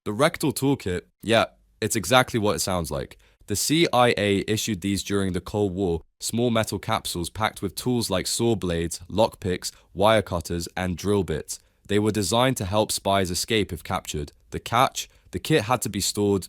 The rectal toolkit, yeah, it's exactly what it sounds like. The CIA issued these during the Cold War, small metal capsules packed with tools like saw blades, lockpicks, wire cutters, and drill bits. They were designed to help spies escape if captured. The catch? The kit had to be stored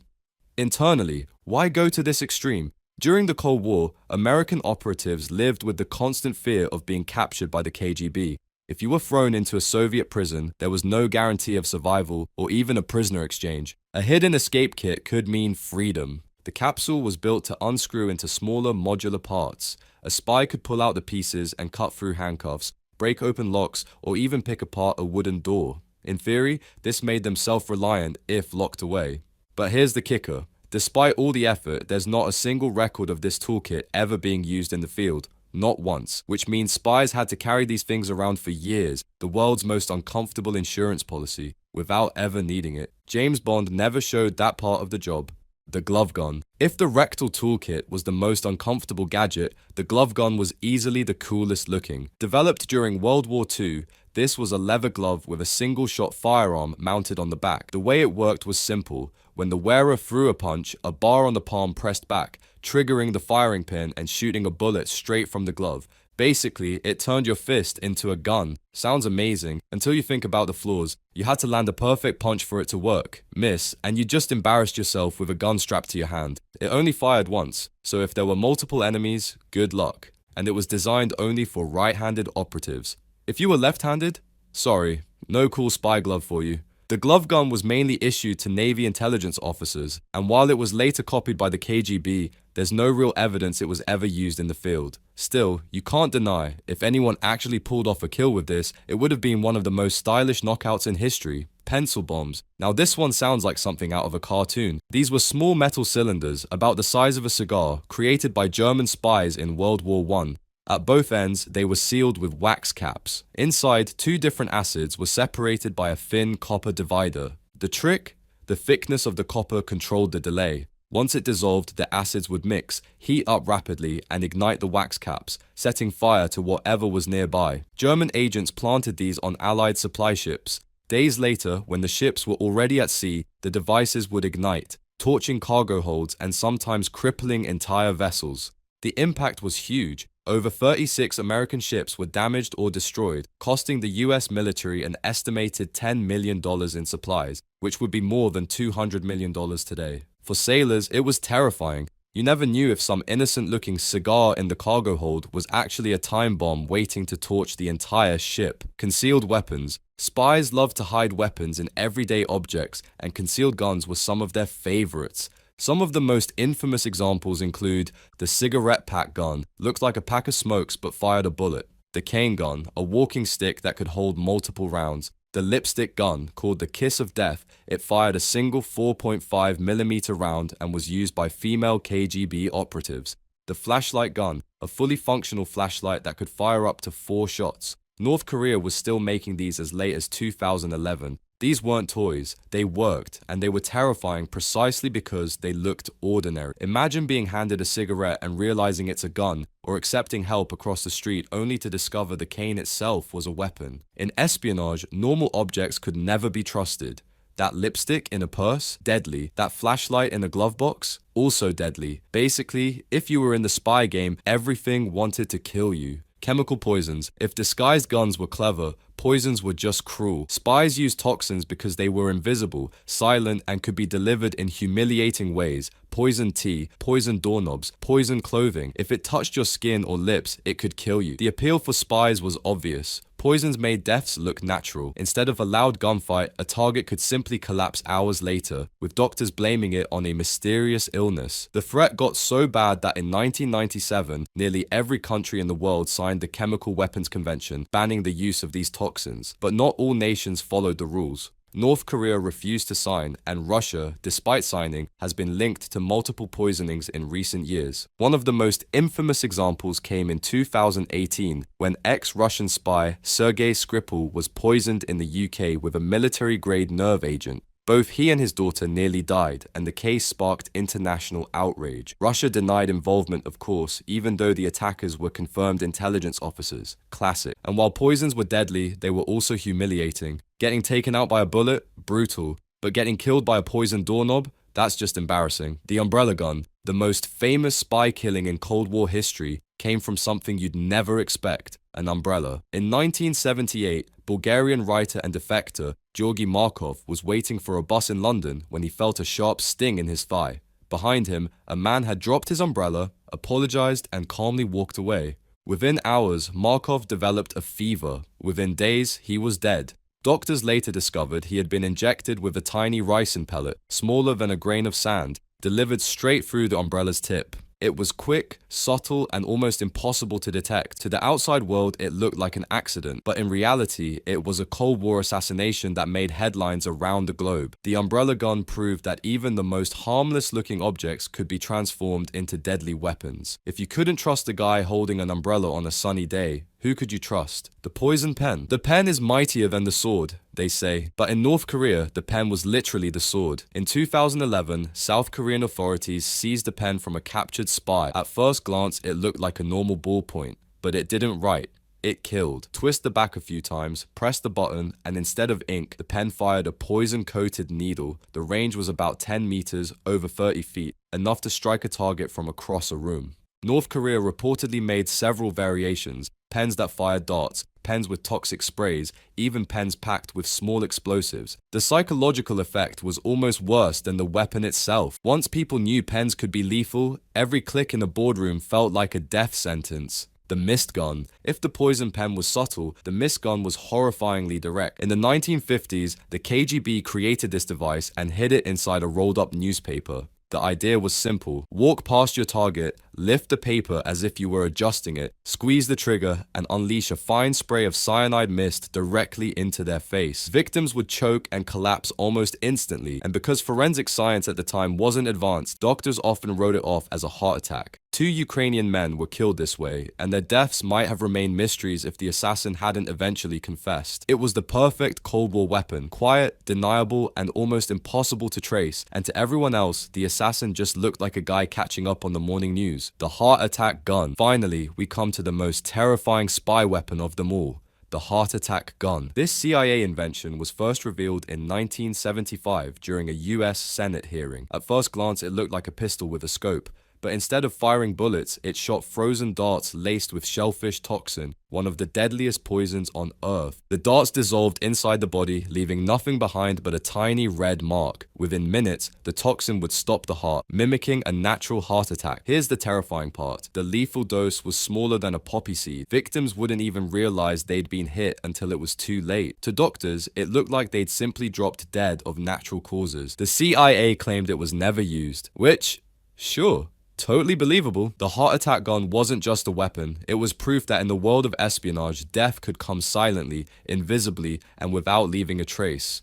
internally. Why go to this extreme? During the Cold War, American operatives lived with the constant fear of being captured by the KGB. If you were thrown into a Soviet prison, there was no guarantee of survival or even a prisoner exchange. A hidden escape kit could mean freedom. The capsule was built to unscrew into smaller modular parts. A spy could pull out the pieces and cut through handcuffs, break open locks, or even pick apart a wooden door. In theory, this made them self-reliant if locked away. But here's the kicker. Despite all the effort, there's not a single record of this toolkit ever being used in the field. Not once. Which means spies had to carry these things around for years, the world's most uncomfortable insurance policy, without ever needing it. James Bond never showed that part of the job. The glove gun. If the rectal toolkit was the most uncomfortable gadget, the glove gun was easily the coolest looking. Developed during World War II, this was a leather glove with a single-shot firearm mounted on the back. The way it worked was simple. When the wearer threw a punch, a bar on the palm pressed back, triggering the firing pin and shooting a bullet straight from the glove. Basically, it turned your fist into a gun. Sounds amazing, until you think about the flaws. You had to land a perfect punch for it to work, miss, and you just embarrassed yourself with a gun strapped to your hand. It only fired once, so if there were multiple enemies, good luck. And it was designed only for right-handed operatives. If you were left-handed, sorry, no cool spy glove for you. The glove gun was mainly issued to Navy intelligence officers, and while it was later copied by the KGB, there's no real evidence it was ever used in the field. Still, you can't deny, if anyone actually pulled off a kill with this, it would have been one of the most stylish knockouts in history. Pencil bombs. Now this one sounds like something out of a cartoon. These were small metal cylinders, about the size of a cigar, created by German spies in World War I. At both ends, they were sealed with wax caps. Inside, two different acids were separated by a thin copper divider. The trick? The thickness of the copper controlled the delay. Once it dissolved, the acids would mix, heat up rapidly, and ignite the wax caps, setting fire to whatever was nearby. German agents planted these on Allied supply ships. Days later, when the ships were already at sea, the devices would ignite, torching cargo holds and sometimes crippling entire vessels. The impact was huge. Over 36 American ships were damaged or destroyed, costing the US military an estimated $10 million in supplies, which would be more than $200 million today. For sailors, it was terrifying. You never knew if some innocent-looking cigar in the cargo hold was actually a time bomb waiting to torch the entire ship. Concealed weapons. Spies loved to hide weapons in everyday objects, and concealed guns were some of their favorites. Some of the most infamous examples include the cigarette pack gun, looked like a pack of smokes but fired a bullet. The cane gun, a walking stick that could hold multiple rounds. The lipstick gun, called the Kiss of Death, it fired a single 4.5mm round and was used by female KGB operatives. The flashlight gun, a fully functional flashlight that could fire up to 4 shots. North Korea was still making these as late as 2011. These weren't toys, they worked, and they were terrifying precisely because they looked ordinary. Imagine being handed a cigarette and realizing it's a gun, or accepting help across the street only to discover the cane itself was a weapon. In espionage, normal objects could never be trusted. That lipstick in a purse? Deadly. That flashlight in a glove box? Also deadly. Basically, if you were in the spy game, everything wanted to kill you. Chemical poisons. If disguised guns were clever, poisons were just cruel. Spies used toxins because they were invisible, silent, and could be delivered in humiliating ways. Poison tea, poison doorknobs, poison clothing. If it touched your skin or lips, it could kill you. The appeal for spies was obvious. Poisons made deaths look natural. Instead of a loud gunfight, a target could simply collapse hours later, with doctors blaming it on a mysterious illness. The threat got so bad that in 1997, nearly every country in the world signed the Chemical Weapons Convention, banning the use of these toxins. But not all nations followed the rules. North Korea refused to sign, and Russia, despite signing, has been linked to multiple poisonings in recent years. One of the most infamous examples came in 2018, when ex-Russian spy Sergei Skripal was poisoned in the UK with a military-grade nerve agent. Both he and his daughter nearly died, and the case sparked international outrage. Russia denied involvement, of course, even though the attackers were confirmed intelligence officers. Classic. And while poisons were deadly, they were also humiliating. Getting taken out by a bullet? Brutal. But getting killed by a poisoned doorknob? That's just embarrassing. The umbrella gun, the most famous spy killing in Cold War history, came from something you'd never expect, an umbrella. In 1978, Bulgarian writer and defector Georgy Markov was waiting for a bus in London when he felt a sharp sting in his thigh. Behind him, a man had dropped his umbrella, apologized, and calmly walked away. Within hours, Markov developed a fever. Within days, he was dead. Doctors later discovered he had been injected with a tiny ricin pellet, smaller than a grain of sand, delivered straight through the umbrella's tip. It was quick, subtle, and almost impossible to detect. To the outside world, it looked like an accident, but in reality, it was a Cold War assassination that made headlines around the globe. The umbrella gun proved that even the most harmless-looking objects could be transformed into deadly weapons. If you couldn't trust a guy holding an umbrella on a sunny day, who could you trust? The poison pen. The pen is mightier than the sword, they say, but in North Korea, the pen was literally the sword. In 2011, South Korean authorities seized the pen from a captured spy. At first glance, it looked like a normal ballpoint, but it didn't write. It killed. Twist the back a few times, press the button, and instead of ink, the pen fired a poison-coated needle. The range was about 10 meters, over 30 feet, enough to strike a target from across a room. North Korea reportedly made several variations, pens that fired darts, pens with toxic sprays, even pens packed with small explosives. The psychological effect was almost worse than the weapon itself. Once people knew pens could be lethal, every click in the boardroom felt like a death sentence. The mist gun. If the poison pen was subtle, the mist gun was horrifyingly direct. In the 1950s, the KGB created this device and hid it inside a rolled-up newspaper. The idea was simple. Walk past your target, lift the paper as if you were adjusting it, squeeze the trigger, and unleash a fine spray of cyanide mist directly into their face. Victims would choke and collapse almost instantly, and because forensic science at the time wasn't advanced, doctors often wrote it off as a heart attack. 2 Ukrainian men were killed this way, and their deaths might have remained mysteries if the assassin hadn't eventually confessed. It was the perfect Cold War weapon, quiet, deniable, and almost impossible to trace, and to everyone else, the assassin just looked like a guy catching up on the morning news. The heart attack gun. Finally, we come to the most terrifying spy weapon of them all. The heart attack gun. This CIA invention was first revealed in 1975 during a US Senate hearing. At first glance, it looked like a pistol with a scope. But instead of firing bullets, it shot frozen darts laced with shellfish toxin, one of the deadliest poisons on Earth. The darts dissolved inside the body, leaving nothing behind but a tiny red mark. Within minutes, the toxin would stop the heart, mimicking a natural heart attack. Here's the terrifying part. The lethal dose was smaller than a poppy seed. Victims wouldn't even realize they'd been hit until it was too late. To doctors, it looked like they'd simply dropped dead of natural causes. The CIA claimed it was never used, which, sure, totally believable. The heart attack gun wasn't just a weapon, it was proof that in the world of espionage, death could come silently, invisibly, and without leaving a trace.